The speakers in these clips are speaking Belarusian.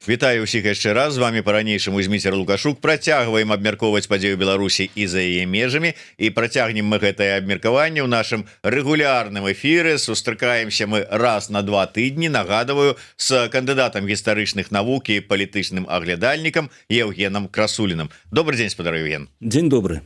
Вітаю ўсіх яшчэ раз, з вами по-ранейшаму Зміцер Лукашук. Працягваем абмяркоўваць падзею Беларусі і за яе межамі, і працягнем мы гэтае абмеркаванне ў нашым рэгулярным эфіры. Сустракаемся мы раз на 2 тыдні, нагадываю, з кандыдатам гістарычных навук і палітычным аглядальнікам Евгеном Красуліным. Добрый дзень, спадар Евген. Дзень добры.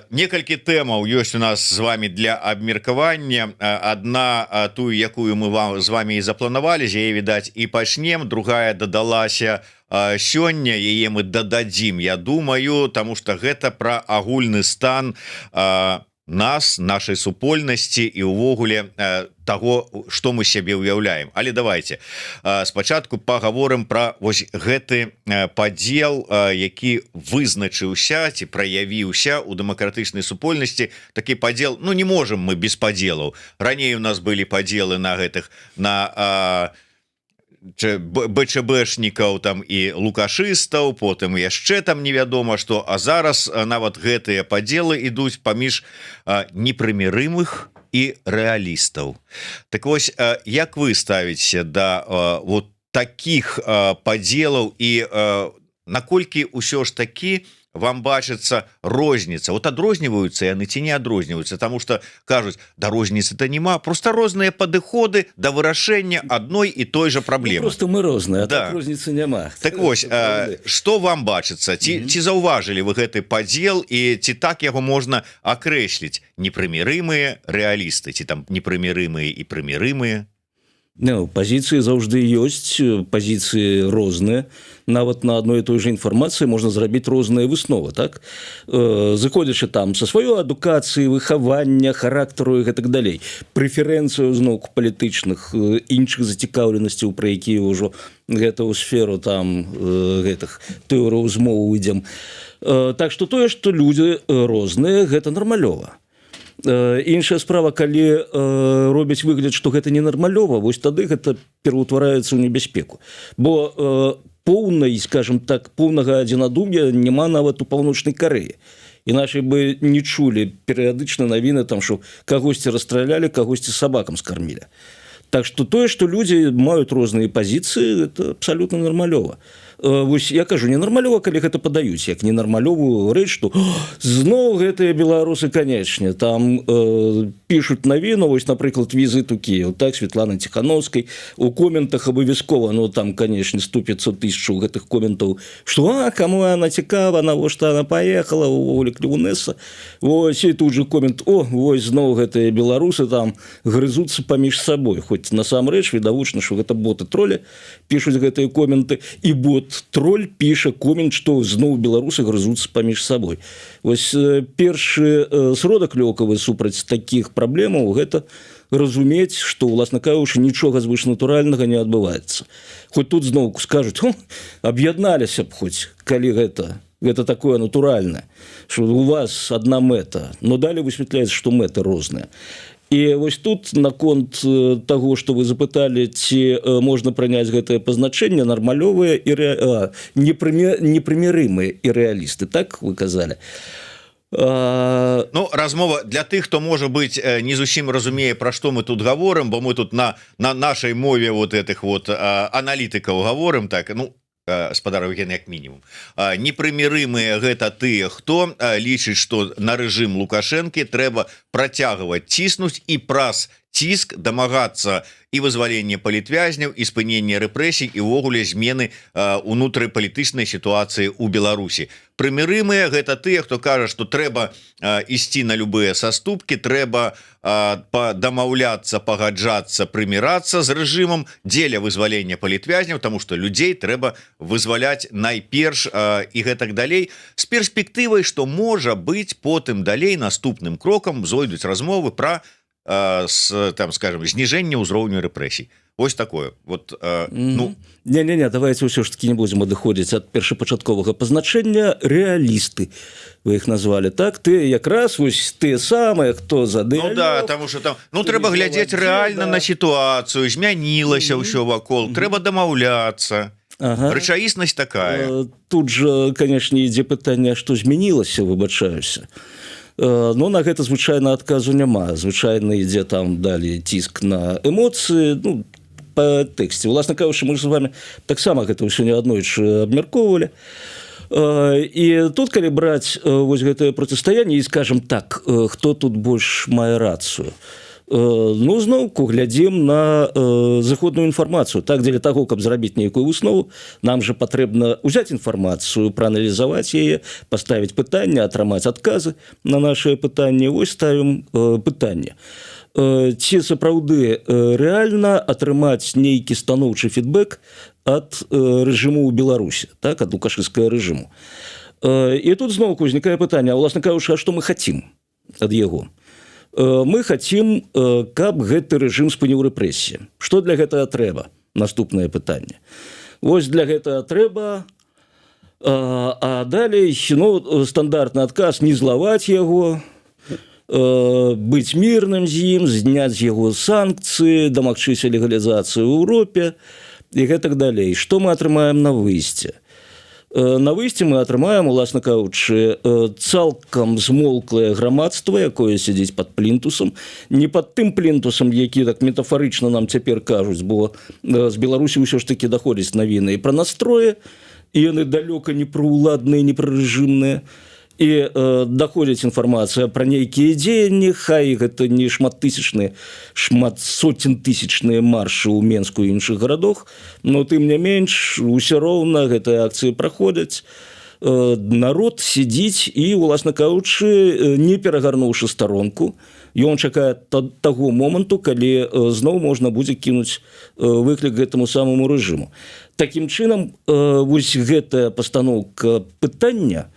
Некалькі тэмаў ёсць у нас з вами для абмеркавання. Адна тую, якую мы з вами і запланавалі, з яе, відаць, і пачнем. Другая дадалася сёння, яе мы дададзім, я думаю, таму што гэта пра агульны стан нас, нашай супольнасці і ўвогуле таго, што мы сябе ўяўляем. Але давайте спачатку пагаворым пра вось гэты падзел, які вызначыўся ці праявіўся ў дэмакратычнай супольнасці. Такі падзел, ну не можам мы без падзелаў. Раней у нас былі падзелы на гэтых на БЧБшнікаў там і лукашыстаў, потым яшчэ там невядома што, а зараз нават гэтыя падзелы ідуць паміж непрымірымых і рэалістаў. Так вось, як вы ставіце да вот такіх падзелаў і наколькі ўсё ж такі вам бачыцца розніца? Вот адрозніваюцца яны ці не адрозніваюцца, таму што кажуць, да розніцы-то няма, просто розныя падыходы да вырашэння адной і той жа праблемы. Просто мы розныя, а да. Так розніцы няма. Так вось, што вам бачыцца? Ці заўважылі вы гэты падзел і ці так яго можна акрэсліць? Непрымірымыя рэалісты ці там непрымірымыя і прымірымыя? Ну, пазіцыі заўжды ёсць, пазіцыі розныя. Нават на адной і той жа інфармацыі можна зрабіць розныя высновы, так? Зыходзячы там са сваёй адукацыі, выхавання, характару і гэтак далей. Прэферэнцыю зноўку палітычных, іншых зацікаўленасцяў, пра якія ўжо гэта ў сферу там гэтых тэорый змовы ідзем. Так што тое, што людзі розныя, гэта нармалёва. Іншая справа, калі робяць выгляд, што гэта не нармалёва, вось тады гэта пераўтвараецца ў небяспеку. Бо поўнай, скажем так, поўнага адзінадум'я няма нават у Паўночнай Карэі. Іначай бы не чулі перыядычна навіны, там, што кагосьці расстралялі, кагосьці сабакам скармілі. Так што тое, што людзі маюць розныя пазіцыі, это абсалютна нармалёва. Вось я кажу, не нармалёва, калі гэта падаюць, як ненармалёвую рэч, што зноў гэтыя беларусы, канечне, там пішуць навіну, вось, напрыклад, візіт у Кіеў, так, Светланы Ціхановскай, у коментах абавязкова, ну, там, канечне, 100-500 тысяч гэтых коментаў, што, каму яна цікава, навошта яна паехала, увогуле клівунэса, вось, і тут же комент, вось, зноў гэтыя беларусы там грызуцца паміж сабой, хоць насамрэч відавочна, што гэта боты-тролі пішуць гэтыя коменты, і бот-троль піша комент, што зноў беларусы грызуцца паміж сабой. Вось першы сродак лёкавы супраць такіх праблемаў гэта разумець, што, уласна кажучы, нічога звышнатуральнага не адбываецца. Хоць тут зноўку скажуць, аб'ядналіся б хоць, калі гэта такое натуральнае, што у вас адна мэта, но далей высвятляецца, што мэты розныя. І вось тут наконт таго, што вы запыталі, ці можна прыняць гэтае пазначэнне, нармалёвыя і непрымірымыя і рэалісты, так вы казалі? Ну, размова для тых, хто, можа быць, не зусім разумее, пра што мы тут гаворым, бо мы тут на нашай мове вот этих вот аналітыкаў гаворым, так, ну, спадар Евген, як мінімум. Непрымірымыя гэта тыя, хто лічыць, што на рэжым Лукашэнкі трэба працягваць ціснуць і праз ціск дамагацца і вызвалення палітвязняў, і спынення рэпрэсій, і ўвогуле змены унутрыпалітычнай сітуацыі ў Беларусі. Прымірымыя гэта тыя, хто кажа, што трэба ісці на любыя саступкі, трэба дамаўляцца, пагаджацца, прымірацца з рэжымам дзеля вызвалення палітвязняў, таму што людзей трэба вызваляць найперш і гэтак далей, з перспектывай, што можа быць потым далей наступным крокам зойдуць размовы пра там, скажем, зніжэнне ўзроўню рэпрэсій. Вось такое. Вот, ну... Не, давайте ўсё ж таки не будзем адыходзіць ад першапачатковага пазначэння. Рэалісты вы іх назвалі, так? Ты якраз вось тыя самыя, хто за дыялог. Ну да, таму што там, ну трэба глядзець рэальна на сітуацыю, змянілася ўсё вакол, трэба дамаўляцца. Рэчаіснасць такая. Тут жа, канешне, ідзе пытанне, што змянілася, выбачаюся. Но на гэта звычайна адказу няма. Звычайна ідзе там далей ціск на эмоцыі, ну, по тэксце. Уласна кажучы, мы ж з вами таксама гэта ўсё неаднойчы абмяркоўвалі. І тут, калі браць вось гэтае процістаянне, і скажем так, хто тут больш мае рацыю, ну, зноўку глядзім на заходную інфармацыю. Так, дзеля таго, каб зрабіць нейкую выснову, нам жа патрэбна ўзяць інфармацыю, прааналізаваць яе, паставіць пытанне, атрымаць адказы на нашыя пытанні. Вось ставім пытанне. Ці сапраўды рэальна атрымаць нейкі станоўчы фідбэк ад рэжыму ў Беларусі, так, ад лукашэнскага рэжыму. І тут зноўку ўзнікае пытанне, а ўласна кажучы, а што мы хацім ад яго? Мы хацім, каб гэты рэжым спыніў рэпрэсіі. Што для гэтага трэба? Наступнае пытанне. Вось для гэтага трэба, а далей, ну, стандартны адказ, не злаваць яго, быць мірным з ім, зняць з яго санкцыі, дамагчыся легалізацыі ў Еўропе і гэтак далей. Што мы атрымаем на выйсце? На выйсце мы атрымаем, уласна кажучы, цалкам змолклае грамадства, якое сядзіць пад плінтусам, не пад тым плінтусам, які так метафарычна нам цяпер кажуць, бо з Беларусі ўсё ж такі даходзяць навіны і пра настроі, і яны далёка не праўладныя, не прарэжымныя, і даходзіць інфармацыя пра нейкія дзеянні, хай гэта не шматтысячныя, шматсоцентысячныя маршы ў Менску і іншых гарадах, но тым не менш усё роўна гэтыя акцыі праходзяць, народ сядзіць і, уласна кажучы, не перагарнуўшы старонку, ён чакае таго моманту, калі зноў можна будзе кінуць выклік гэтаму самому рэжыму. Такім чынам, вось гэтая пастаноўка пытання,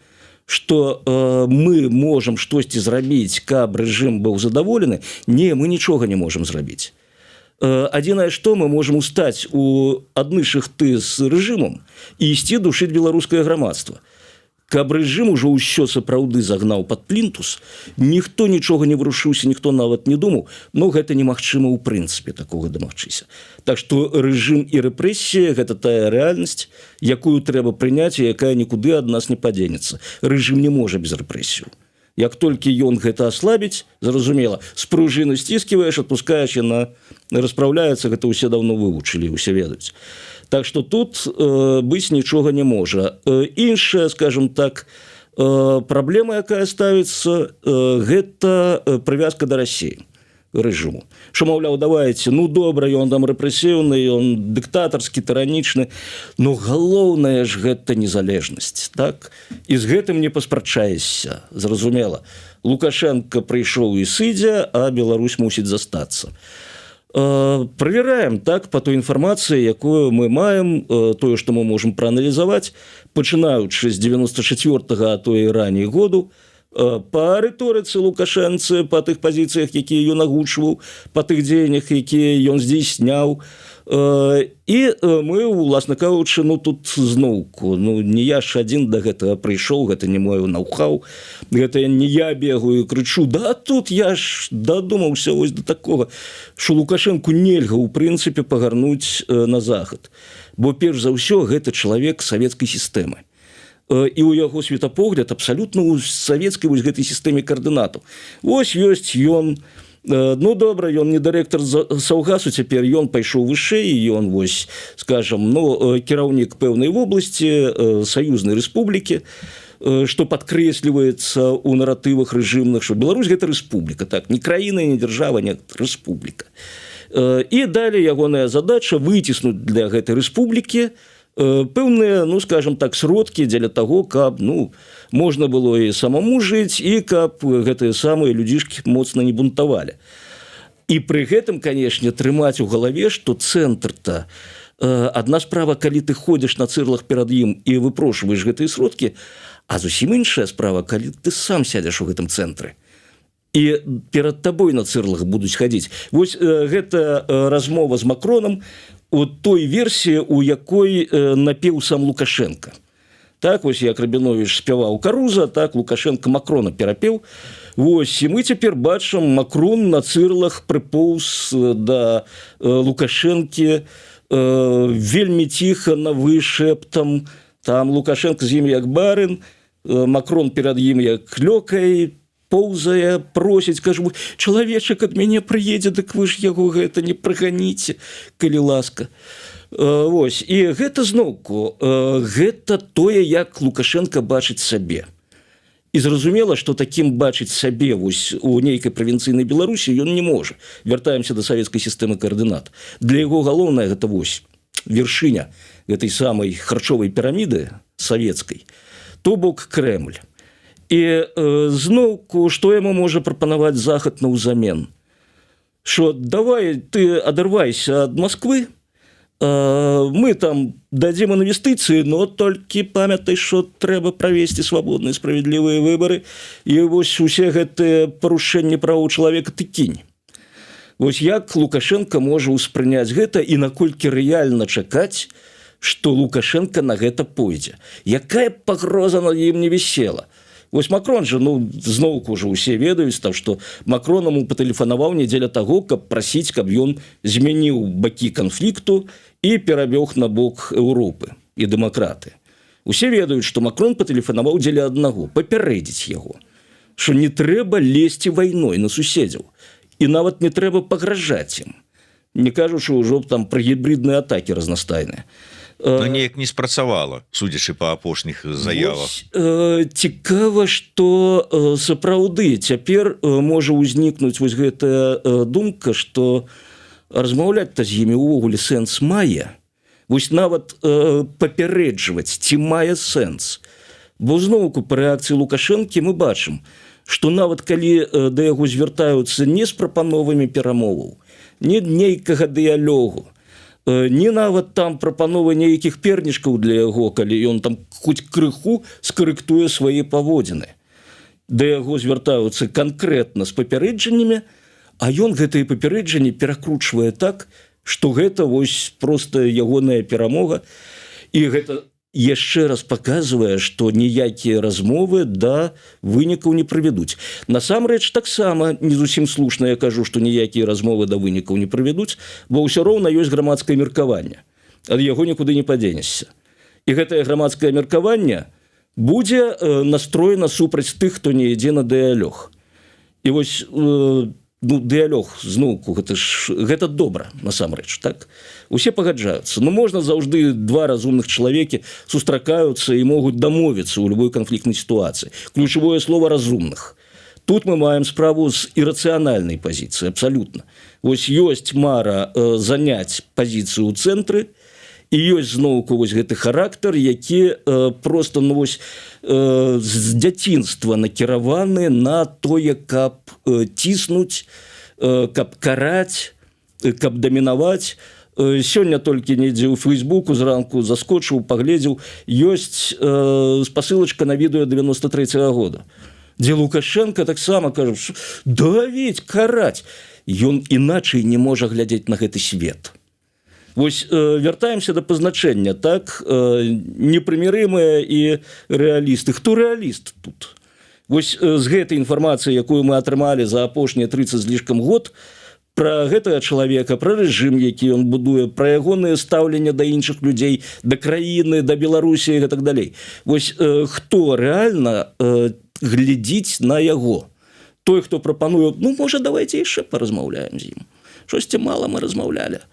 што мы можам штосьці зрабіць, каб рэжым быў задаволены, не, мы нічога не можам зрабіць. Адзінае, што мы можам устаць у адны шыхты з рэжымам і ісці душыць беларускае грамадства. Каб рэжым ужо ўсё сапраўды загнаў пад плінтус, ніхто нічога не вырушыўся, ніхто нават не думаў, но гэта немагчыма ў прынцыпе такога дамагчыся. Так што рэжым і рэпрэсія – гэта тая рэальнасць, якую трэба прыняць і якая нікуды ад нас не падзенецца. Рэжым не можа без рэпрэсію. Як толькі ён гэта аслабіць, зразумела, з пружыны сцісківаеш, адпускаеш, яна распраўляецца, гэта ўсе даўно вывучылі, усе ведаюць. Так што тут быць нічога не можа. Іншая, скажем так, праблема, якая ставіцца, гэта прывязка да Расіі, рэжыму. Што, маўляў, давайце, ну добра, ён там рэпрэсіўны, ён дыктатарскі, тыранічны, но галоўнае ж гэта незалежнасць, так? І з гэтым не паспрачаешся, зразумела. Лукашенко прыйшоў і сыдзе, а Беларусь мусіць застацца. Правераем, так, по той інфармацыі, якую мы маем, тое, што мы можам прааналізаваць, пачынаючы з 94-го, а то і раней году, па рыторыцы лукашэнцы, па тых пазіцыях, якія ён агучваў, па тых дзеяннях, якія ён здзейсняў. І мы, уласна кажучы, ну тут зноўку, ну не я ж адзін да гэтага прыйшоў, гэта не мой нау-хау, гэта не я бегаю і крычу, да тут я ж дадумаўся вось да такога, што Лукашэнку нельга ў прынцыпе пагарнуць на захад, бо перш за ўсё гэта чалавек савецкай сістэмы. І ў яго светапогляд абсалютна ў савецкай вось гэтай сістэме каардынатаў. Вось ёсць ён, ну добра, ён не дырэктар Саўгасу, цяпер ён пайшоў вышэй, ён вось, скажам, ну, кіраўнік пэўнай вобласці, саюзнай рэспублікі, што падкрэсліваецца ў наратывах рэжымных, што Беларусь гэта рэспубліка, так, не краіна, не дзяржава, не рэспубліка. І далей ягоная задача выціснуць для гэтай рэспублікі пэўныя, ну, скажем так, сродкі дзеля таго, каб, ну, можна было і самому жыць, і каб гэтыя самыя людзішкі моцна не бунтавалі. І пры гэтым, канешне, трымаць у галаве, што цэнтр-то, адна справа, калі ты ходзіш на цырлах перад ім і выпрошваеш гэтыя сродкі, а зусім іншая справа, калі ты сам сядзеш у гэтым цэнтры. І перад табой на цырлах будуць хадзіць. Вось гэта размова з Макронам у той версіі, у якой напеў сам Лукашенко. Так, вось як Рабіновіч спяваў Каруза, так, Лукашенко Макрона перапеў. Вось, і мы цяпер бачым, Макрон на цырлах прыпоўз да Лукашэнкі вельмі ціха, навышэптам. Там Лукашенко з ім як барин, Макрон перад ім як лёкай, поўзае, просіць, кажу, чалавечак ад мяне прыедзе, дык вы ж яго гэта не праганіце, калі ласка. Вось, і гэта зноўку, гэта тое, як Лукашенко бачыць сабе. І зразумела, што такім бачыць сабе вось у нейкай правінцыйнай Беларусі ён не можа. Вяртаемся да савецкай сістэмы каардынат. Для яго галоўнае гэта вось вяршыня гэтай самай харчовай піраміды савецкай, то бок Крэмль. І зноўку, што яму можа прапанаваць Захад наўзамен? Што давай ты адарвайся ад Масквы, мы там дадзім інвестыцыі, но толькі памятай, што трэба правесці свабодныя справядлівыя выбары, і вось усе гэтыя парушэнні правоў чалавека ты кінь. Вось як Лукашенко можа ўспрыняць гэта і наколькі рэальна чакаць, што Лукашенко на гэта пойдзе. Якая пагроза над ім не вісела? Вось Макрон же, зноўку ўжо ўсе ведаюць, што Макрон яму патэлефанаваў недзеля таго, каб прасіць, каб ён змяніў бакі канфлікту і перабег на бок Еўропы і дэмакраты. Усе ведаюць, што Макрон патэлефанаваў дзеля аднаго, папярэдзіць яго, што не трэба лезці вайной на суседзяў і нават не трэба пагражаць ім, не кажучы ўжо там пра гібридныя атакі разнастайныя. Но неяк не спрацавала, судзячы па апошніх заявах. Цікава, што сапраўды цяпер можа ўзнікнуць вось гэтая думка, што размаўляць-то з імі ўвогуле сэнс мае. Вось нават папярэджваць, ці мае сэнс. Бо зноўку па рэакцыі Лукашэнкі мы бачым, што нават калі да яго звяртаюцца не з прапановамі перамоваў, не нейкага дыялогу, не нават там прапановы нейкіх пернічкаў для яго, калі ён там хоць крыху скарэктуе свае паводзіны. Да яго звяртаюцца канкрэтна з папярэджаннямі, а ён гэтыя папярэджанні перакручвае так, што гэта вось проста ягоная перамога. І гэта яшчэ раз паказвае, што ніякія размовы да вынікаў не прывядуць. Насамрэч таксама не зусім слушна я кажу, што ніякія размовы да вынікаў не прывядуць, бо ўсё роўна ёсць грамадскае меркаванне. Ад яго нікуды не падзенешся. І гэтае грамадскае меркаванне будзе настроена супраць тых, хто не ідзе на дыялог. І вось дыялог зноўку гэта добра насамрэч, так? Усе пагаджаюцца. Но можна заўжды два разумных чалавекі сустракаюцца і могуць дамовіцца ў любой канфліктнай сітуацыі. Ключавое слово разумных. Тут мы маем справу з ірацыянальнай пазіцыяй абсалютна. Вось ёсць мара заняць пазіцыю ў цэнтры, і ёсць зноўку вось гэты характар, які просто вось з дзяцінства накіраваны на тое, каб ціснуць, каб караць, каб дамінаваць. Сёння толькі недзе ў Фейсбуку зранку заскочыў, паглядзеў, ёсць спасылачка на відэо 93-го года, дзе Лукашенко таксама кажа, давіць, караць. Ён іначай не можа глядзець на гэты свет. Вось вяртаемся да пазначэння, так, непрымірымыя і рэалісты. Хто рэаліст тут? Вось з гэтай інфармацыі, якую мы атрымалі за апошнія 30 з лішкам год, пра гэтага чалавека, пра рэжым, які ён будуе, пра ягонае стаўленне да іншых людзей, да краіны, да Беларусі і так далей. Вось хто рэальна глядзіць на яго? Той, хто прапануе, можа, давайце яшчэ паразмаўляем з ім. Штосьці мала мы размаўлялі.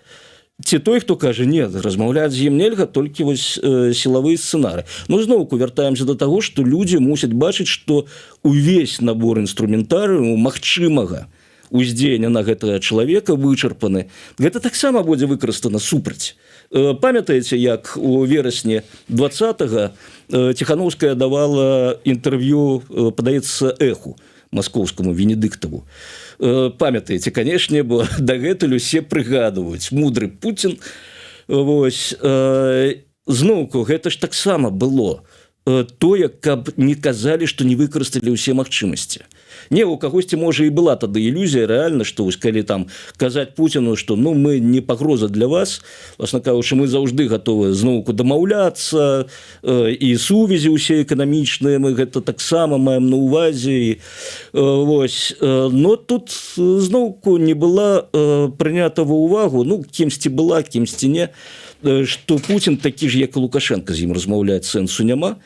Ці той, хто кажа, не, размаўляць з ім нельга, толькі вось сілавыя сцэнары. Зноўку вяртаемся да таго, што людзі мусяць бачыць, што увесь набор інструментарыуму магчымага уздзеяння на гэтага чалавека вычарпаны. Гэта таксама будзе выкарыстана супраць. Памятаеце, як у верасні 20-го Ціханаўская давала інтэрв'ю, падаецца, Эху маскоўскаму Венедыктаву. Памятаеце, канешне, бо дагэтуль усе прыгадваюць. Мудры Пуцін. Вось. Зноўку, гэта ж таксама было тое, каб не казалі, што не выкарысталі ўсе магчымасці. Не, у кагосьці, можа, і была тады ілюзія, рэальна, што вось калі там казаць Пуціну, што мы не пагроза для вас, власна кажучы, мы заўжды гатовы зноўку дамаўляцца, і сувязі ўсе эканамічныя, мы гэта таксама маем на ўвазе. Вось. Но тут зноўку не была прынята ва ўвагу, кімсьці была, кімсьці не, што Пуцін такі ж, як і Лукашенко, з ім размаўляць сэнсу няма.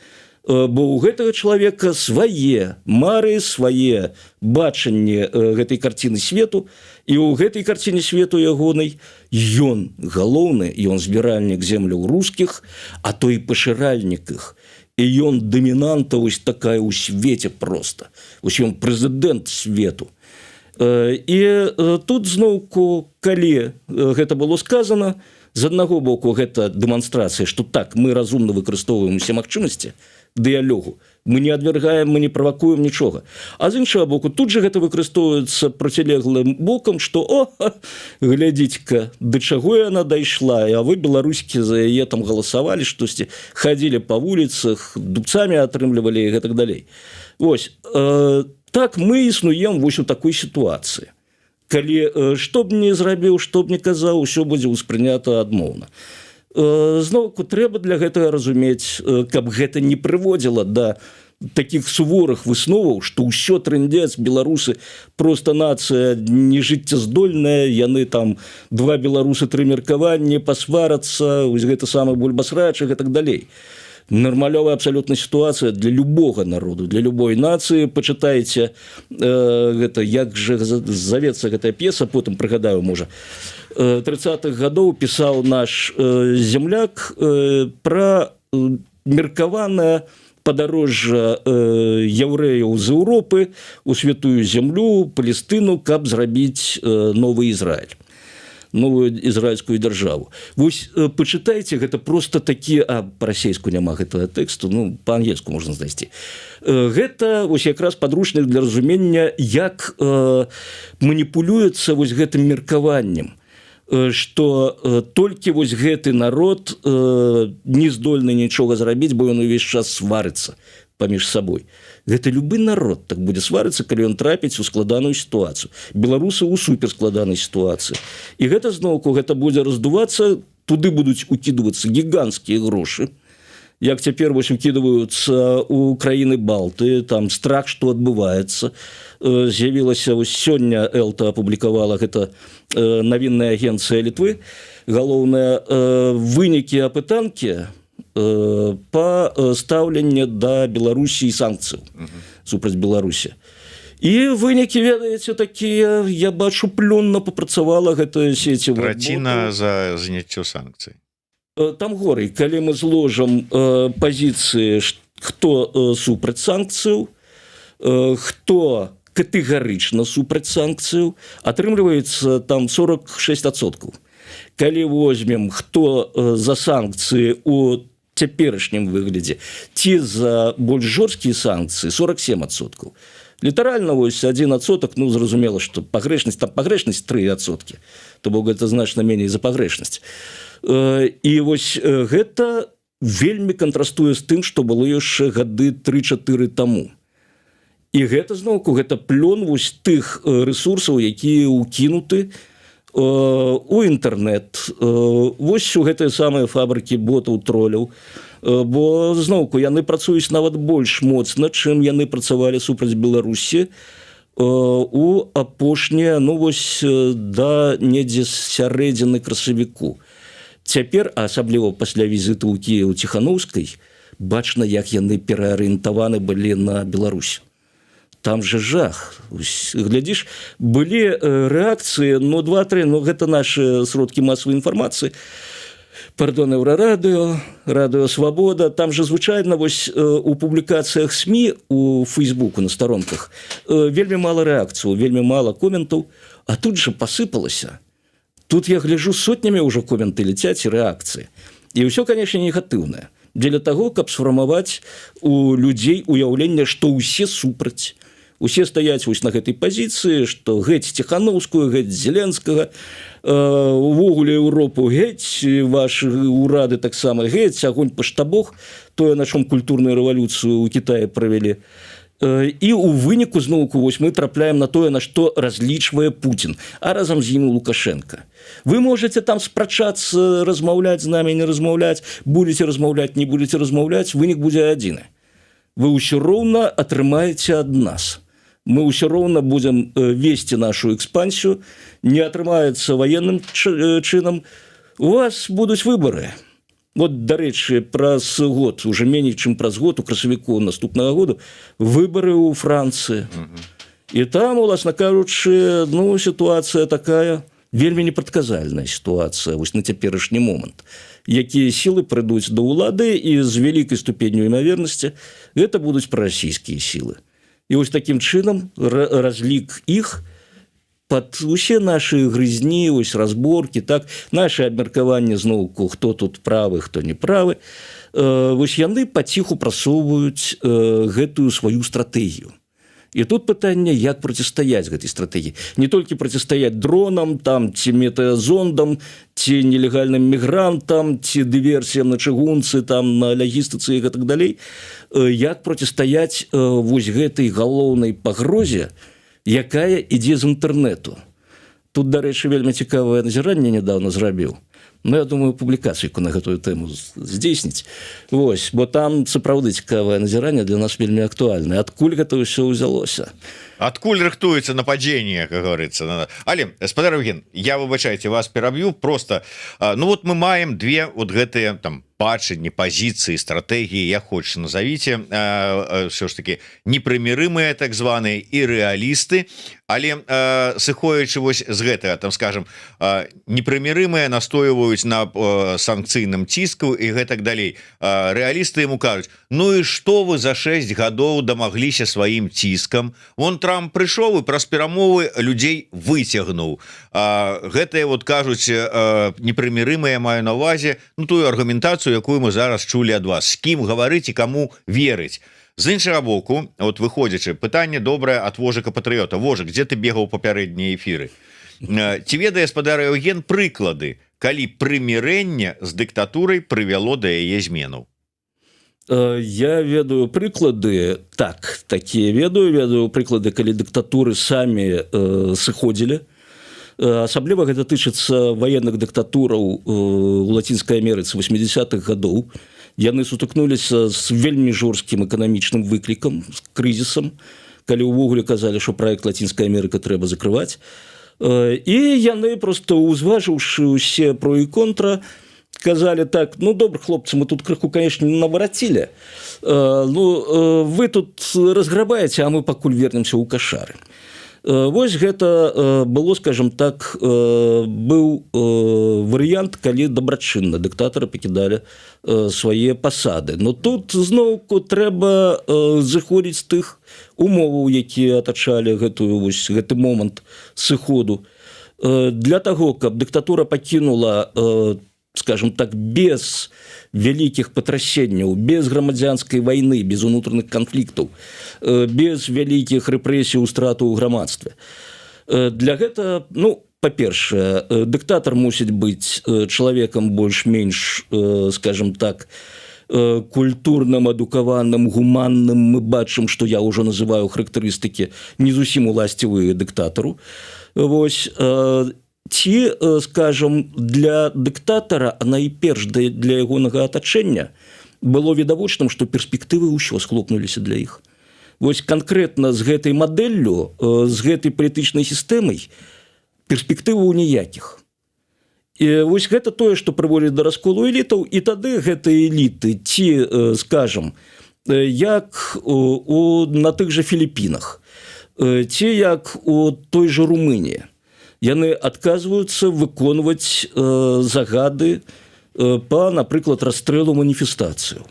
бо у гэтага чалавека свае мары, свае бачанне гэтай карціны свету, і ў гэтай карціне свету ягонай ён галоўны, ён збіральнік земляў рускіх, а то і пашыральнік іх. І ён дамінанта вось такая ў свеце проста. Вось ён прэзідэнт свету. І тут зноўку, калі гэта было сказана, з аднаго боку гэта дэманстрацыя, што так, мы разумна выкарыстоўваем усе магчымасці дыялогу, мы не адвергаем, мы не правакуем нічога. А з іншага боку, тут же гэта выкарыстоўваецца процілеглым бокам, што глядзіце-ка, да чаго яна дайшла, а вы, беларусікі, за яе там галасавалі, штосьці, хадзілі па вуліцах, дубцамі атрымлівалі і гэтак далей. Вось, так мы існуем вось у такой сітуацыі. Калі што б не зрабіў, што б не казаў, усё будзе ўспрынята адмоўна. Зноўку трэба для гэтага разумець, каб гэта не прыводзіла да такіх суворых высноваў, што ўсё трындзец, беларусы проста нацыя нежыццяздольная, яны там 2 беларусы 3 меркаванні, пасварацца, вось гэта самы бульбасрачы і так далей. Нармалёвая абсалютна сітуацыя для любога народу, для любой нацыі. Пачытайце гэта, як жа завецца гэтая п'еса, потым прыгадаю, можа, 30-х гадоў пісаў наш земляк пра меркаванае падарожжа яўрэяў з Еўропы у святую зямлю, Палестыну, каб зрабіць новы Ізраіль, новую ізраільскую дзяржаву. Вось пачытайце, гэта просто такі, а па-расейску няма гэтага тэксту, ну, па-ангельску можна знайсці. Гэта вось якраз падручнік для разумення, як маніпулюецца вось гэтым меркаваннем, што толькі вось гэты народ не здольны нічога зрабіць, бо ён увесь час сварыцца паміж сабой. Гэта любы народ так будзе сварыцца, калі ён трапіць у складаную сітуацыю. Беларусы ў суперскладанай сітуацыі. І гэта зноўку, гэта будзе раздувацца, туды будуць укідвацца гіганцкія грошы, як цяпер вось укідваюцца ў краіны Балты, там страх, што адбываецца. З'явілася вось сёння Элта апублікавала, гэта навінная агенцыя Літвы, галоўныя вынікі апытанкі па стаўленні да Беларусі і санкцыяў супраць Беларусі. І вынікі, ведаеце, такія, я бачу, плённа папрацавала гэтая сецевая траціна за зняццё санкцый. Там горай, калі мы зложым пазіцыі, хто супраць санкцыяў, хто катэгарычна супраць санкцыяў, атрымліваецца там 46%. Калі возьмем, хто за санкцыі у цяперашнім выглядзе, ці за больш жорсткія санкцыі, 47%. Літаральна вось 1%, ну, зразумела, што пагрэшнасць, там пагрэшнасць 3%, то бок гэта значна меней за пагрэшнасць. І вось гэта вельмі кантрастуе з тым, што было яшчэ гады 3-4 таму. І гэта зноўку, гэта плён вось тых рэсурсаў, якія ўкінуты у інтэрнэт, вось у гэтыя самыя фабрыкі ботаў, троляў, бо зноўку яны працуюць нават больш моцна, чым яны працавалі супраць Беларусі у апошнія, ну вось да недзе сярэдзіны красавіку. Цяпер, а асабліва пасля візіту ў Кіеў Ціханаўскай, бачна, як яны пераарыентаваны былі на Беларусь. Там же жах. Глядзіш, былі рэакцыі, ну, 2-3, ну, гэта нашы сродкі масавай інфармацыі, пардон, Еўрарадыо, Радыо Свабода, там же звычайна вось у публікацыях СМІ у Фейсбуку на старонках вельмі мала рэакцыяў, вельмі мала коментаў, а тут же пасыпалася. Тут я гляжу, сотнямі ўжо коменты ляцяць і рэакцыі. І ўсё, канешне, негатыўнае. Дзеля таго, каб сфармаваць у людзей уяўленне, што ўсе супраць. Усе стаяць вось на гэтай пазіцыі, што геть Ціханаўскую, геть Зеленскага, увогуле Еўропу геть, вашы ўрады таксама геть, агонь па штабах, тое, на чым культурную рэвалюцыю ў Кітаі правялі. І у выніку зноўку вось мы трапляем на тое, на што разлічвае Путін, а разам з ім Лукашенко. Вы можете там спрачацца, размаўляць з намі, не размаўляць, будете размаўляць, не будете размаўляць, вынік будзе адзіны. Вы ўсё роўна атрымаеце ад нас. Мы ўсё роўна будзем весці нашу экспансію, не атрымаецца ваенным чынам. У вас будуць выбары. Вот, дарэчы, праз год, уже меней чым праз год, у красавіку наступнага году выбары ў Францыі. І там, уласна кажучы, ну, сітуацыя такая, вельмі непрадказальная сітуацыя вось на цяперашні момант. Якія сілы прыйдуць да ўлады, і з вялікай ступенню імавернасці гэта будуць прарасійскія сілы. І вось такім чынам разлік іх пад усе нашы грызні, ось разборкі, так, нашы абмеркаванні зноўку, хто тут правы, хто не правы, вось яны паціху прасоўваюць гэтую сваю стратэгію. І тут пытанне, як процістаяць гэтай стратэгіі. Не толькі процістаяць дронам, там, ці метазондам, ці нелегальным мігрантам, ці дыверсіям на чыгунцы, там, на лагістыцы і так далей. Як процістаяць вось гэтай галоўнай пагрозе, якая ідзе з інтэрнэту. Тут, дарэчы, вельмі цікавае назіранне нядаўна зрабіў. Ну, я думаю, публікацыйку на гэтую тэму здзейсніць. Вось, бо там сапраўды цікавае назіранне для нас вельмі актуальнае. Адкуль гэта ўсё ўзялося? Адкуль рыхтуецца нападзенне, как говорится. Але, гаспадар Евген, я, выбачайце, вас пераб'ю. Просто, ну вот мы маем две вот гэтыя там бачанні, пазіцыі, стратэгіі, як хочаш назовіце, все ж таки непрымірымыя так званыя і рэалісты, але сыходзячы вось з гэтага, там скажем, непрымірымыя настойваюць на санкцыйным ціску і гэтак далей. Рэалісты яму кажуць: ну і што вы за 6 гадоў дамагліся сваім ціскам? Вон Трамп прыйшоў і праз перамовы людзей выцягнуў. Гэтыя вот кажуць непрымірымыя, маю на ўвазе, ну тую аргументацыю, якую мы зараз чулі ад вас, з кім гаварыць і каму верыць. З іншага боку, вот выходзячы, пытанне добрае ад Вожыка-патрыёта. Вожык, дзе ты бегаў папярэднія эфіры? Ці ведае, гаспадар Евген, прыклады, калі прымірэнне з дыктатурай прывяло да яе зменаў? Я ведаю прыклады, так, такія ведаю прыклады, калі дыктатуры самі сыходзілі. Асабліва гэта тычыцца ваенных дыктатураў у Лацінскай Амерыцы 80-х гадоў. Яны сутыкнуліся з вельмі жорсткім эканамічным выклікам, з крызісам, калі ўвогуле казалі, што праект Лацінская Амерыка трэба закрываць. І яны проста, узважыўшы ўсе про і контра, казалі так: ну добра, хлопцы, мы тут крыху, конечно, наварацілі, ну вы тут разграбаеце, а мы пакуль вернемся ў кашары. Вось гэта было, скажем так, быў варыянт, калі дабрачынна дыктатары пакідалі свае пасады. Но тут зноўку трэба зыходзіць з тых умоваў, якія атачалі гэты момант сыходу. Для таго, каб дыктатура пакінула, скажем так, без вялікіх патрасенняў, без грамадзянскай вайны, без унутраных канфліктаў, без вялікіх рэпрэсій, стратаў у грамадстве. Для гэта, ну, па-першае, дыктатар мусіць быць чалавекам больш-менш, скажем так, культурным, адукаваным, гуманным. Мы бачым, што я ўжо называю характарыстыкі не зусім уласцівыя дыктатару. Вось, ці, скажем, для дыктатара, а найперш для ягонага атачэння, было відавочным, што перспектывы ўсё схлопнуліся для іх. Вось канкрэтна з гэтай мадэллю, з гэтай палітычнай сістэмай перспектываў ніякіх. І вось гэта тое, што прыводзіць да расколу элітаў, і тады гэтыя эліты, ці, скажем, як на тых жа Філіпінах, ці як у той жа Румыніі, яны адказваюцца выконваць загады па, напрыклад, расстрэлу маніфестацыю.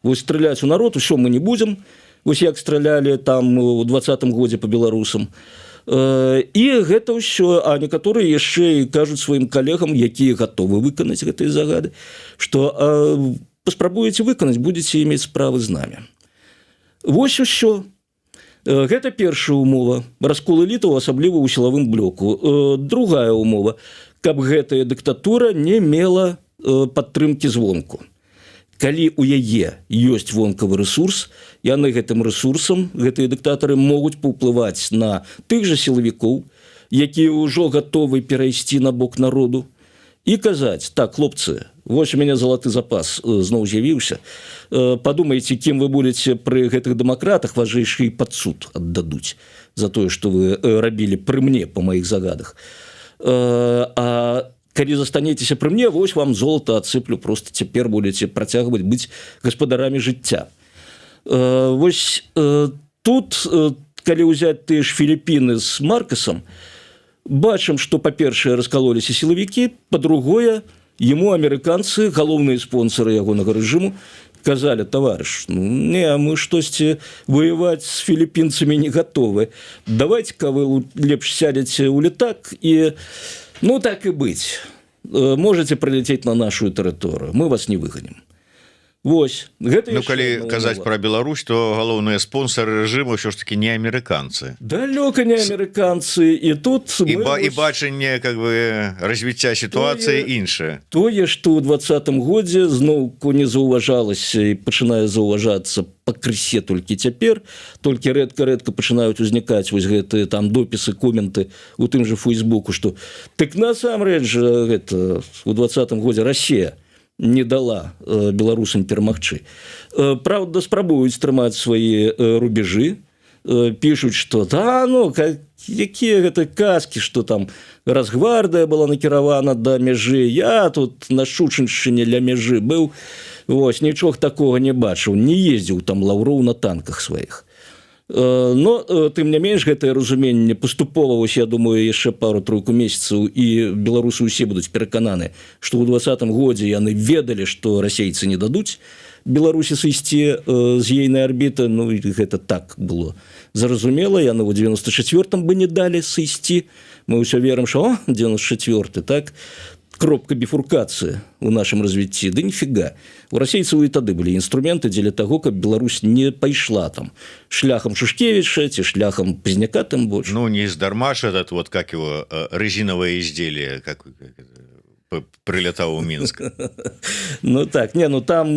Вось страляць у народ усё мы не будзем, вось як стралялі там у 20-м годзе па беларусам. І гэта ўсё, а некаторыя яшчэ і кажуць сваім калегам, якія гатовы выканаць гэтыя загады, што паспрабуеце выканаць, будзеце мець справы з намі. Вось усё. Гэта першая умова. Раскол элітаў, асабліва ў сілавым блоку. Другая умова, каб гэтая дыктатура не мела падтрымкі звонку. Калі ў яе ёсць вонкавы рэсурс, яны гэтым рэсурсам, гэтыя дыктатары могуць паўплываць на тых жа сілавікоў, якія ўжо гатовы перайсці на бок народу, і казаць: так, хлопцы, вось у мяне залаты запас зноў з'явіўся, падумайце, кім вы будзеце пры гэтых дэмакратах, вас жа яшчэ і пад суд аддадуць за тое, што вы рабілі пры мне па маіх загадах. А калі застанецеся пры мне, вось вам золото адсыплю, просто цяпер будете працягваць быць гаспадарамі жыцця. Вось тут, калі ўзяць тыя ж Філіпіны з Маркасам, бачым, што, па-першае, раскалоліся сілавікі, па-другое, ему амерыканцы, галоўныя спонсары ягонага рэжыму, казалі: таварыш, не, мы штосьці воеваць з філіпінцамі не готовы, давайте-ка вы лепш сядзеце ў летак і, так і быць, можете прилететь на нашу тэрыторыю, мы вас не выганем. Вось, гэта калі казаць про Беларусь, то галоўныя спонсары рэжыму ўсё ж таки не амерыканцы, далёка не амерыканцы, і тут і бачанне как бы развіцця сітуацыі іншае. Тое, што ў 20-м годзе зноўку не заўважалася і пачынае заўважацца пакрысе толькі цяпер, толькі рэдка пачынаюць узнікаць вось гэтыя там допісы, коменты у тым же Фейсбуку, што так насамрэч гэта у 20-м годзе Расія не дала беларусам перамагчы. Праўда, спрабуюць трымаць свае рубежы, пішуць, што якія гэта казкі, што там Росгвардыя была накіравана да мяжы, я тут на Шучыншчыне ля мяжы быў, вось, нічога такога не бачыў, не ездзіў там Лаўроў на танках сваіх. Но, тым не менш, гэтае разуменне паступова, вось, я думаю, яшчэ пару-тройку месяцаў, і беларусы ўсе будуць перакананы, што ў 20-м годзе яны ведалі, што расейцы не дадуць Беларусі сысці з ейнай арбіты, і гэта так было зразумела, яны ў 94-м бы не далі сысці, мы ўсё верым, што 94-й, так, кропка біфуркацыі ў нашым развіцці, да ніфіга. У расейцаў і тады былі інструменты дзеля таго, каб Беларусь не пайшла там шляхам Шушкевіча ці шляхам Пазняка, тым больш. Не здарма ж этот вот, как его, резиновое изделие, как прилетаў у Мінск. Там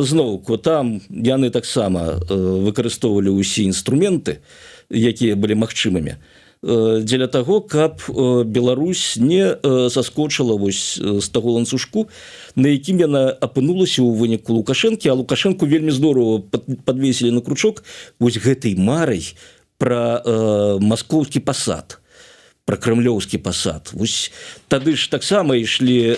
зноўку, там яны таксама выкарыстоўвалі ўсе інструменты, якія былі магчымымі, дзеля таго, каб Беларусь не саскочыла вось з таго ланцужку, на якім яна апынулася ў выніку Лукашэнкі, а Лукашэнку вельмі здорова падвесілі на кручок вось гэтай марай пра маскоўскі пасад, пра крамлёўскі пасад. Вось тады ж таксама ішлі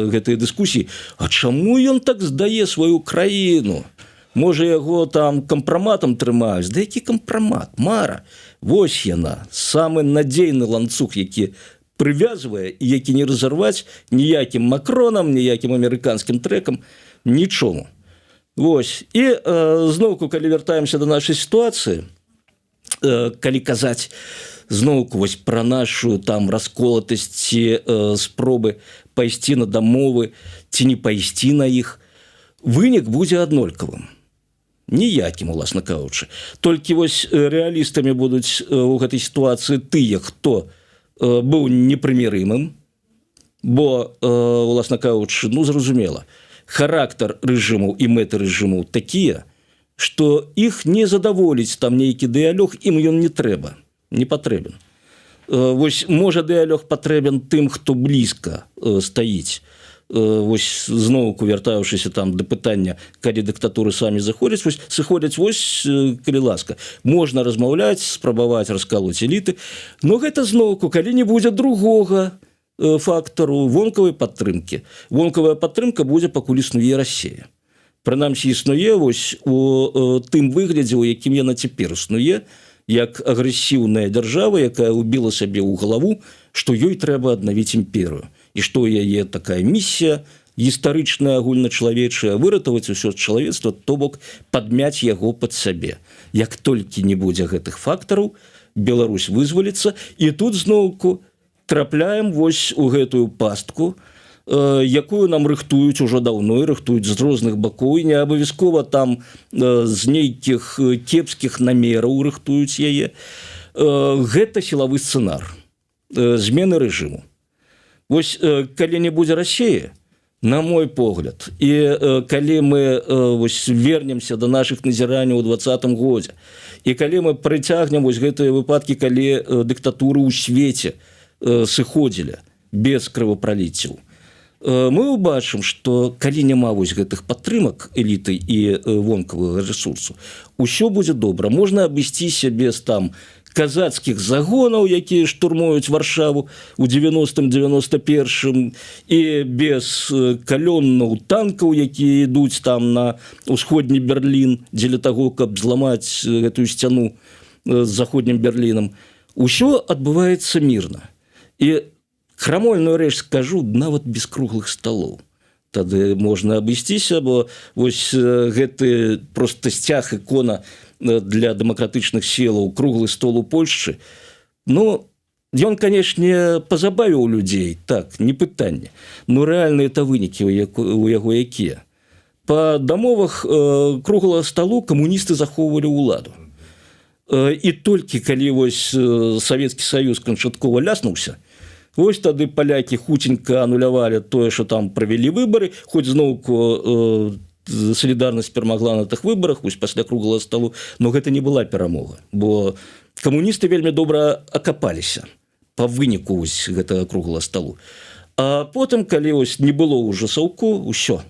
гэтыя дыскусіі, а чаму ён так здае сваю краіну? Можа, яго там кампраматам трымаюць? Да які кампрамат? Мара. Вось яна, самы надзейны ланцуг, які прывязвае і які не разарваць ніякім Макронам, ніякім амерыканскім трэкам, нічому. Вось. І зноўку, калі вяртаемся да нашай сітуацыі, калі казаць зноўку вось пра нашу там расколатасць ці спробы пайсці на дамовы ці не пайсці на іх, вынік будзе аднолькавым. Ніякім, уласна кажучы. Толькі вось рэалістамі будуць у гэтай сітуацыі тыя, хто быў непрымірымым, бо, уласна кажучы, зразумела, характар рэжымаў і мэты рэжымаў такія, што іх не задаволіць там нейкі дыялог, ім ён не трэба, не патрэбен. Вось, можа, дыялог патрэбен тым, хто блізка стаіць. Вось зноўку вяртаючыся там да пытання, калі дыктатуры самі заходзяць, вось сыходзяць, вось, калі ласка, можна размаўляць, спрабаваць раскалоць эліты, но гэта зноўку, калі не будзе другога фактару вонкавай падтрымкі. Вонкавая падтрымка будзе, пакуль існуе Расія. Прынамсі, існуе вось у тым выглядзе, у якім яна цяпер існуе, як агрэсіўная дзяржава, якая ўбіла сабе ў галаву, што ёй трэба аднавіць імперыю. І што яе такая місія гістарычная, агульначалавечая, выратаваць усё чалавецтва, то бок падмяць яго пад сябе. Як толькі не будзе гэтых фактараў, Беларусь вызваліцца, і тут зноўку трапляем вось у гэтую пастку, якую нам рыхтуюць ужо даўно, і рыхтуюць з розных бакоў, і не абавязкова там з нейкіх кепскіх намераў рыхтуюць яе. Гэта сілавы сцэнар змены рэжыму. Вось, калі не будзе Расіі, на мой погляд, і калі мы вось вернемся да нашых назіранняў у 20-м годзе, і калі мы прыцягнем вось гэтыя выпадкі, калі дыктатуры ў свеце сыходзілі без крывапраліццяў, мы ўбачым, што калі няма вось гэтых падтрымак эліты і вонкавага рэсурсу, усё будзе добра. Можна абысціся без там казацкіх загонаў, якія штурмуюць Варшаву у 90-91 і без калёнаў танкаў, якія ідуць там на ўсходні Берлін дзеля таго, каб зламаць гэтую сцяну з заходнім Берлінам. Усё адбываецца мірна. І крамольную рэч скажу, нават без круглых сталоў. Тады можна абысціся, бо вось гэты просто сцяг, ікона для дэмакратычных сілаў, круглы стол у Польшчы, ну, ён, канешне, пазабавіў людзей, так, не пытанне. Но рэальна это вынікі у яго якія. Па дамовах круглага сталу камуністы захоўвалі ўладу. І толькі калі вось Савецкі Саюз канчаткова ляснуўся, вось тады палякі хуценька анулявалі тое, што там правялі выбары, хоць зноўку солідарнасць перамагла на тых выбарах, вось пасля круглага сталу, но гэта не была перамога, бо камуністы вельмі добра акапаліся па выніку вось гэтага круглага сталу. А потым, калі вось не было ўжо Саўку, усё.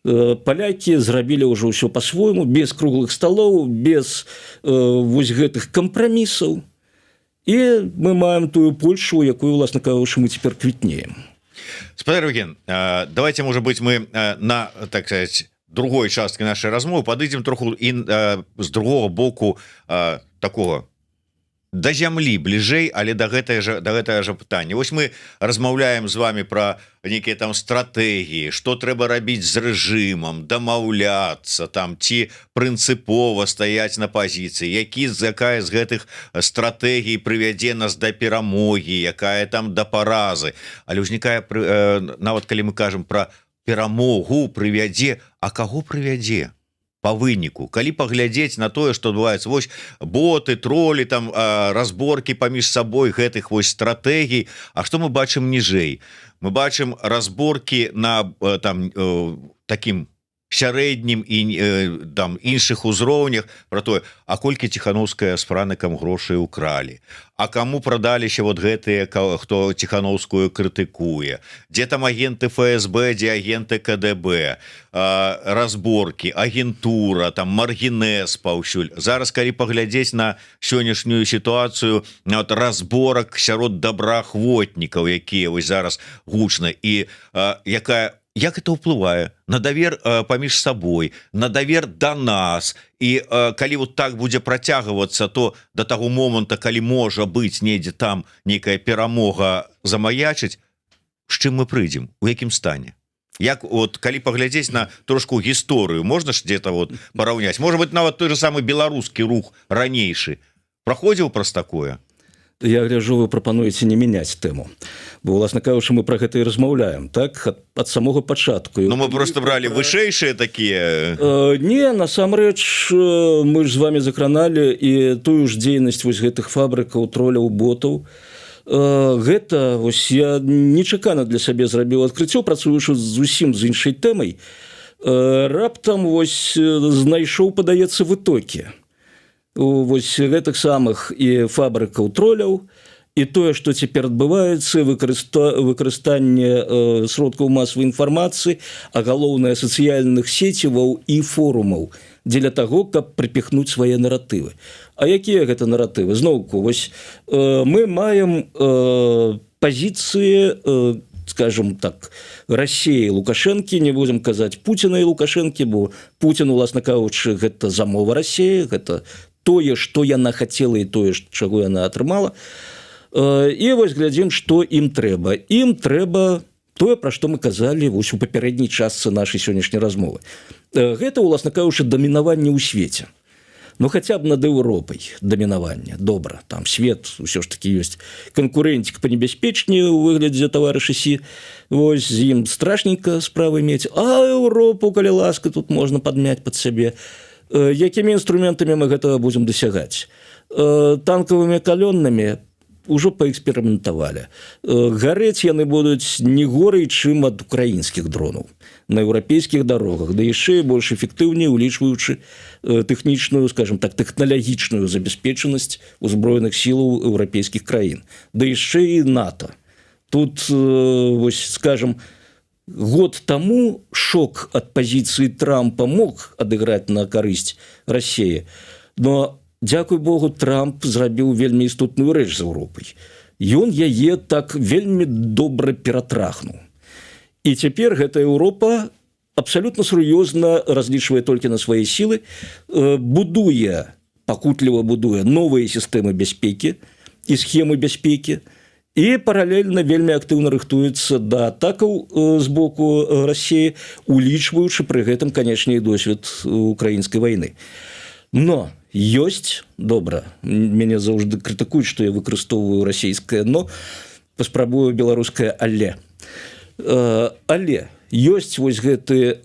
Палякі зрабілі ўжо ўсё па-свойму, без круглых сталоў, без вось гэтых кампрамісаў. І мы маем тую Польшу, якую, уласна кажучы, мы цяпер квітнеем. Спадар Евген, давайте, может быть, мы на, так сказать, другой часткі нашай размовы падыдзем троху і з другого боку такого да зямлі бліжэй, але да гэтага ж пытання. Вось мы размаўляем з вами про нейкія там стратэгіі, што трэба рабіць з рэжымам, дамаўляцца там, ці прынцыпова стаяць на пазіцыі, якая з гэтых стратэгій прывядзе нас да перамогі, якая там да паразы. Але ўзнікае, нават калі мы кажам про перамогу прывядзе, а каго прывядзе? По выніку, калі паглядзець на тое, што адбываецца, вось боты, тролі, там разборкі паміж сабой гэтых вось стратэгій. А што мы бачым ніжэй? Мы бачым разборкі на там такім сярэднім і там іншых узроўнях про тое, а колькі Ціханаўская з Франыкам грошай укралі, а каму прадаліся вот гэтыя, хто Ціханаўскую крытыкуе, дзе там агенты ФСБ, дзе агенты КДБ, разборкі, агентура, там маргінез паўсюль. Зараз, калі паглядзець на сённяшнюю сітуацыю, от разборак сярод добраахвотнікаў, якія вось зараз гучна, і як это ўплывае на давер паміж сабой, на давер да нас. І калі вот так будзе працягвацца, то да таго моманта, калі можа быць недзе там нейкая перамога замаячыць, з чым мы прыйдзем, у якім стане? Як вот калі паглядзець на трошку гісторыю, можна ж где-то вот параўняць? Можа быть, нават той же самы беларускі рух ранейшы праходзіў праз такое? Я гляжу, вы прапануеце не мяняць тэму, бо, уласна кажучы, мы про гэта і размаўляем, так, ад самога пачатку. Ну, мы просто бралі вышэйшыя такія. Не, насамрэч, мы ж з вами закраналі і тую ж дзейнасць вось гэтых фабрыкаў, троляў, ботаў. Гэта, вось, я нечакана для сябе зрабіў адкрыццё, працуючы зусім з іншай тэмай. Раптам, вось, знайшоў, падаецца, вытокі. Вось гэтых самых і фабрыкаў троляў, і тое, што цяпер адбываецца, выкарыстанне сродкаў масавай інфармацыі, а галоўнае сацыяльных сеціваў і форумаў дзеля таго, каб прыпіхнуць свае наратывы. А якія гэта наратывы? Зноўку, вось мы маем пазіцыі, скажем так, России Лукашэнкі, не будем казаць Пуціна і Лукашэнкі, бо Пуцін, уласна кажучы, гэта замова России, гэта тое, што яна хацела і тое, чаго яна атрымала. І вось глядзім, што ім трэба. Ім трэба тое, пра што мы казалі вось у папярэдняй частцы нашай сённяшняй размовы. Гэта, уласна кажучы, дамінаванне ў свеце. Ну, хаця б над Еўропай дамінаванне. Добра, там свет усё ж такі ёсць канкурэнцік панебяспечней у выглядзе таварыша Сі. Вось з ім страшненька справы мець. А Еўропу, калі ласка, тут можна падмяць пад сябе. Якімі інструментамі мы гэтага будзем дасягаць? Танкавымі калённымі ўжо паэксперыментавалі. Гарэць яны будуць не горай, чым ад украінскіх дронаў на еўрапейскіх дарогах, да яшчэ больш эфектыўней, улічваючы тэхнічную, скажем так, тэхналагічную забяспечанасць узброеных сілаў еўрапейскіх краін, да яшчэ і НАТО. Тут, вось, скажем, год таму шок ад пазіцыі Трампа мог адыграць на карысць России, но дзякуй Богу, Трамп зрабіў вельмі істотную рэч з Еўропай. Ён яе так вельмі добра ператрахнуў. І цяпер гэта Еўропа абсалютна сур'ёзна разлічвае толькі на свае сілы, пакутліва будуе новыя сістэмы бяспекі і схемы бяспекі, і паралельна вельмі актыўна рыхтуецца да атакаў з боку Расіі, улічваючы пры гэтым, канечне, і досвед украінскай вайны. Но ёсць, добра, мяне заўжды крытыкуюць, што я выкарыстоўваю расійскае «но», паспрабую беларускае «але». Але ёсць вось гэты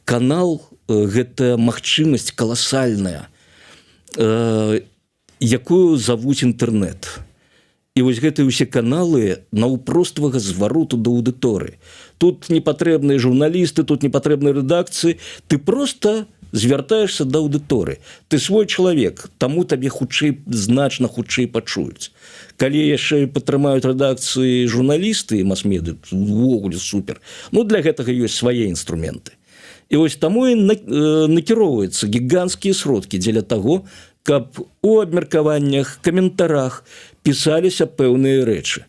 канал, гэта магчымасць каласальная, якую завуць інтэрнэт. І вось гэтыя ўсе каналы наўпроствага звароту да аўдыторыі. Тут не патрэбныя журналісты, тут не патрэбныя рэдакцыі, ты проста звяртаешся да аўдыторыі. Ты свой чалавек, таму табе значна хутчэй пачуюць. Калі яшчэ падтрымаюць рэдакцыі журналісты і мас-медыі, увогуле супер. Ну, для гэтага ёсць свае інструменты. І вось таму і накіроўваюцца гіганцкія сродкі дзеля таго, каб у абмеркаваннях, каментарах пісаліся пэўныя рэчы.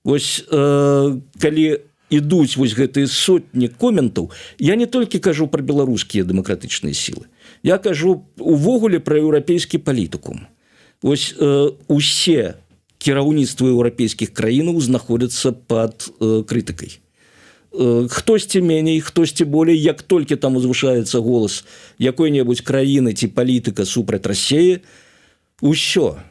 Вось калі ідуць вось гэтыя сотні коментаў, я не толькі кажу пра беларускія дэмакратычныя сілы. Я кажу увогуле пра еўрапейскі палітыкум. Вось усе кіраўніцтвы еўрапейскіх краінаў знаходзяцца пад крытыкай. Хтосьці меней, хтосьці болей, як толькі там узвышаецца голас якой-небудзь краіны ці палітыка супраць Расіі, усё.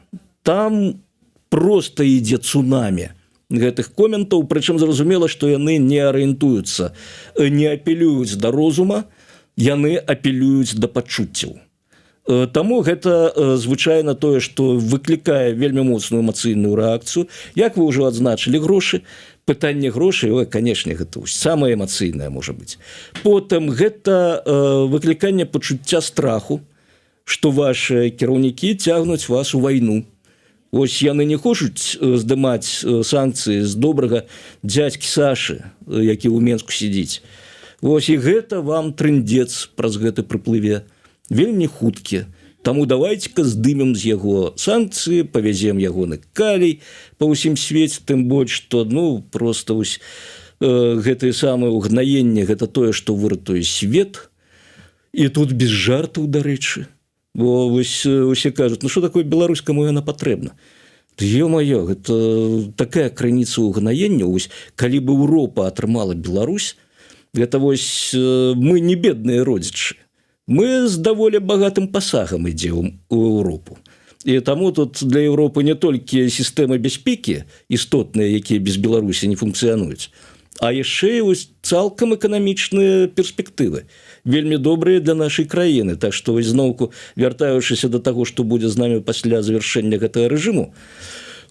Там проста ідзе цунамі гэтых коментаў, прычым зразумела, што яны не арыентуюцца, не апелююць да розума, яны апелююць да пачуццяў. Таму гэта звычайна тое, што выклікае вельмі моцную эмацыйную рэакцыю. Як вы ўжо адзначылі, грошы, пытанне грошай, канешне, гэта самае эмацыйнае можа быць. Потым гэта выкліканне пачуцця страху, што вашы кіраўнікі цягнуць вас у вайну. Вось яны не хочуць здымаць санкцыі з добрага дзядзькі Сашы, які ў Менску сидзіць. Вось і гэта вам трындзец праз гэты прыплыве. Вельмі хуткі. Таму давайте-ка здымем з яго санкцыі, павязем ягоны калій па ўсім свеце, тым больш, што просто вось гэтае самае ўгнаенне, гэта тое, што выратуе свет. І тут без жартаў, дарэчы. Бо вось усе кажуць, што такое Беларусь, каму яна патрэбна? Ё-маё, гэта такая крыніца ўгнаення. Вось калі бы Еўропа атрымала Беларусь, гэта вось мы не бедныя родзічы. Мы з даволі багатым пасагам ідзем у Еўропу. І таму тут для Еўропы не толькі сістэмы бяспекі істотныя, якія без Беларусі не функцыянуюць, а яшчэ і вось цалкам эканамічныя перспектывы, вельмі добрыя для нашай краіны. Так што вось зноўку, вяртаючыся да таго, што будзе з намі пасля завяршэння гэтага рэжыму,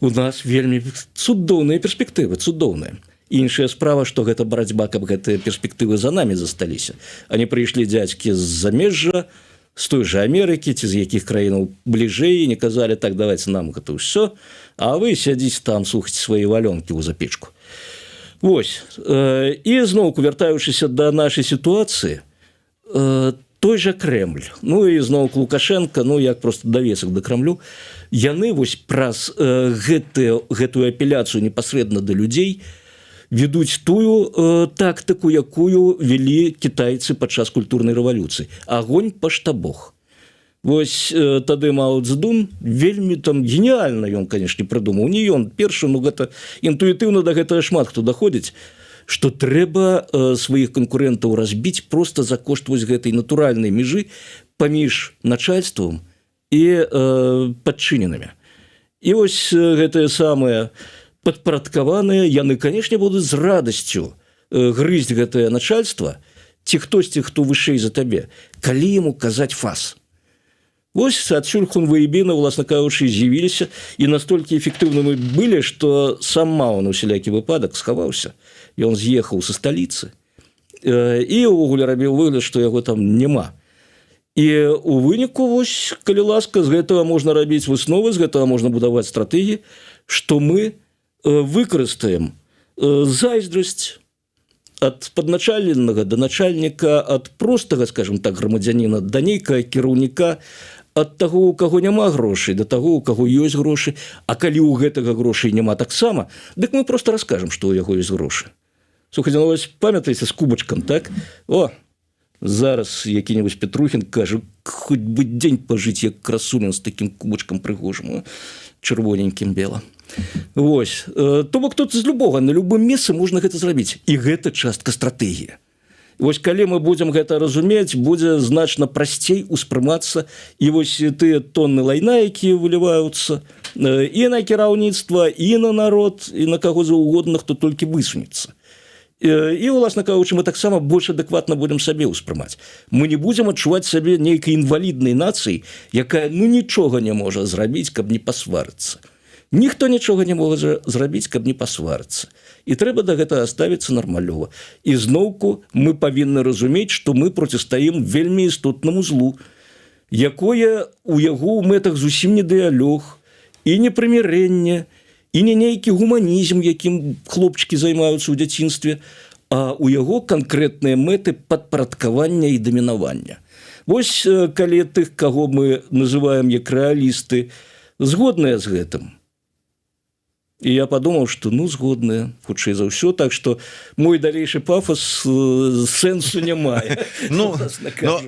у нас вельмі цудоўныя перспектывы, цудоўныя. Іншая справа, што гэта барацьба, каб гэтыя перспектывы за намі засталіся. Они прыйшлі дзядзькі з замежжа, з той жа Амерыкі, ці з якіх краінаў бліжэй, і не казалі, так, давайте нам гэта ўсё, а вы сядзіце там, слухайце свае валёнкі ў запечку. Вось. І зноўку, вяртаючыся да нашай сітуацыі, той жа Крэмль, і зноўку Лукашенко, як просто давесак да Крамлю, яны вось праз гэтую апеляцыю непасрэдна да людзей ведуць тую тактыку, якую вялі кітайцы падчас культурнай рэвалюцыі. Агонь па штабах. Вось тады Мао Цзэдун вельмі там геніяльна ён, канешне, прыдумаў. Не ён першы, гэта інтуітыўна да гэтага шмат хто даходзіць, што трэба сваіх канкурэнтаў разбіць проста за кошт вось гэтай натуральнай мяжы паміж начальствам і падчыненымі. І вось гэтае самае падпарадкаваныя, яны, канешне, будуць з радасцю грызць гэтае начальства, ці хтосьці, хто вышэй за табе, калі яму казаць фас. Вось адсюль хунвэйбіны, уласна кажучы, з'явіліся, і настолькі эфектыўнымі былі, што сам Мао на ўсялякі выпадак схаваўся. Ён з'ехаў са сталіцы. І ўвогуле рабіў выгляд, што яго там няма. І у выніку, вось, калі ласка, з гэтага можна рабіць высновы, з гэтага можна будаваць стратэгіі, што мы выкарыстаем зайздрасць ад падначаленага да начальніка, ад простага, скажем так, грамадзяніна да нейкага кіраўніка, ад таго, у каго няма грошай, да таго, у каго ёсць грошы, а калі ў гэтага грошай няма таксама, дык мы просто раскажам, што ў яго ёсць грошы. Слухайце, ну вось памятаеце з кубачкам, так? О, зараз які-небудзь Петрухін кажа, хоць бы дзень пажыць, як Красулін з такім кубачкам прыгожым, чырвоненькім белым. Вось. То бок тут з любога, на любым месцы можна гэта зрабіць. І гэта частка стратэгіі. Вось калі мы будзем гэта разумець, будзе значна прасцей успрымацца і вось тыя тонны лайна, якія выліваюцца і на кіраўніцтва, і на народ, і на каго заўгодна, хто толькі высунецца. І, уласна кажучы, мы таксама больш адэкватна будзем сабе ўспрымаць. Мы не будзем адчуваць сабе нейкай інваліднай нацыі, якая нічога не можа зрабіць, каб не пасварыцца. Ніхто нічога не можа зрабіць, каб не пасварыцца. І трэба да гэтага ставіцца нармалёва. І зноўку мы павінны разумець, што мы процістаім вельмі істотнаму злу, якое у яго ў мэтах зусім не дыялог, і не прымірэнне, і не нейкі гуманізм, якім хлопчыкі займаюцца ў дзяцінстве, а у яго канкрэтныя мэты падпарадкавання і дамінавання. Вось калі тых, каго мы называем як рэалісты, згодныя з гэтым. І я подумаў, што ну згодныя, хутчэй за ўсё, так што мой далейшы пафос сэнсу не мае. Ну,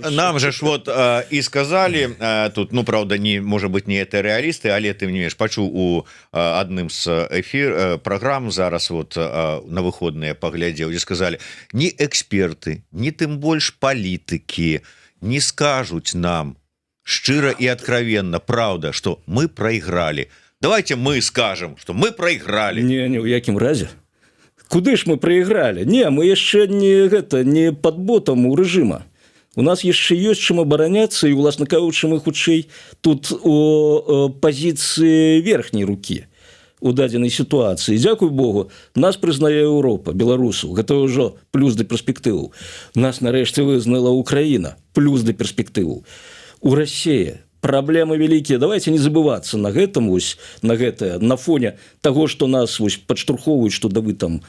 нам же ж вот і сказалі, тут, ну, правда, не, можа быць, не это рэалісты, але ты не пачуў у адным з праграм зараз вот на выходныя паглядзеў, дзе сказалі, ні эксперты, ні тым больш палітыкі не скажуць нам шчыра і адкровенна, правда, што мы прайгралі. Давайте мы скажем, что мы проиграли. Не, ни в якім разе. Куды ж мы проиграли? Не, мы яшчэ не под ботом у рэжыма. У нас яшчэ ёсць чым абараняцца, і, уласна кажучы, мы хутчэй тут у пазіцыі верхняй рукі у дадзенай сітуацыі. Дзякуй Богу, нас прызнае Еўропа, беларусаў. Гэта ўжо плюс да перспектываў. Нас нарэшце вызнала Украіна, плюс да перспектываў. У Расіі праблемы вялікія. Давайте не забывацца на гэтым, вось, на гэтае, на фоне таго, што нас вось падштурхоўваюць, што да вы там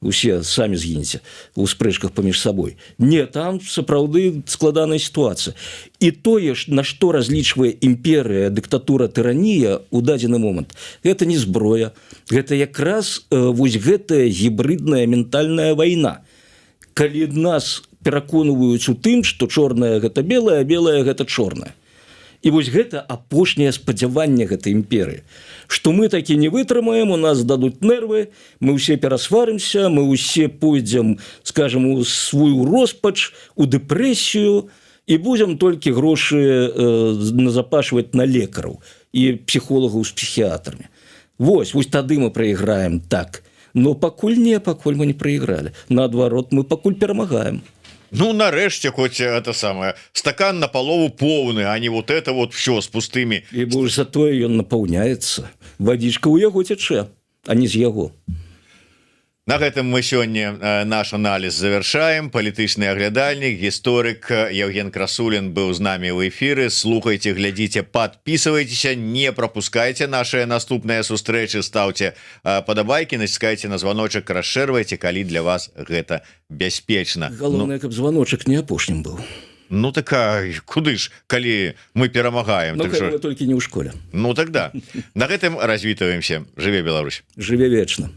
усе самі згінеце ў спрэчках паміж сабой. Не, там сапраўды складаная сітуацыя. І тое, на што разлічвае імперыя, дыктатура, тыранія ў дадзены момант, гэта не зброя. Гэта якраз вось гэтая гібридная ментальная вайна. Калі нас пераконваюць у тым, што чорнае гэта белае, а белае гэта чорнае. І вось гэта апошняе спадзяванне гэтай імперыі, што мы такі не вытрымаем, у нас дадуць нервы, мы ўсе перасварымся, мы ўсе пойдзем, скажем, у сваю роспач, у дэпрэсію, і будзем толькі грошы назапашваць на лекараў і псіхолагаў з псіхіатрамі. Вось тады мы праіграем так. Но пакуль мы не праігралі. Наадварот, мы пакуль перамагаем. Ну, нарэшце, хоць это самае, стакан напалову поўны, а не вот это вот все с пустымі. І больш за тое ён напаўняецца. Вадзічка ў яго цячэ, а не з яго. На гэтым мы сёння наш аналіз завяршаем. Палітычны аглядальнік, гісторык Евген Красулін быў з намі ў эфіры. Слухайце, глядзіце, подписывайтеся, не пропускайте наши наступныя сустрэчы, ставьте падабайкі, націскайце на званочак, расшэрвайце, калі для вас гэта бяспечна. Галоўнае, каб званочак не апошнім быў. Ну так куды ж, калі мы перамагаем? Ну, так толькі не ў школе. Ну тогда. На гэтым развітваемся. Жыве Беларусь. Жыве вечна.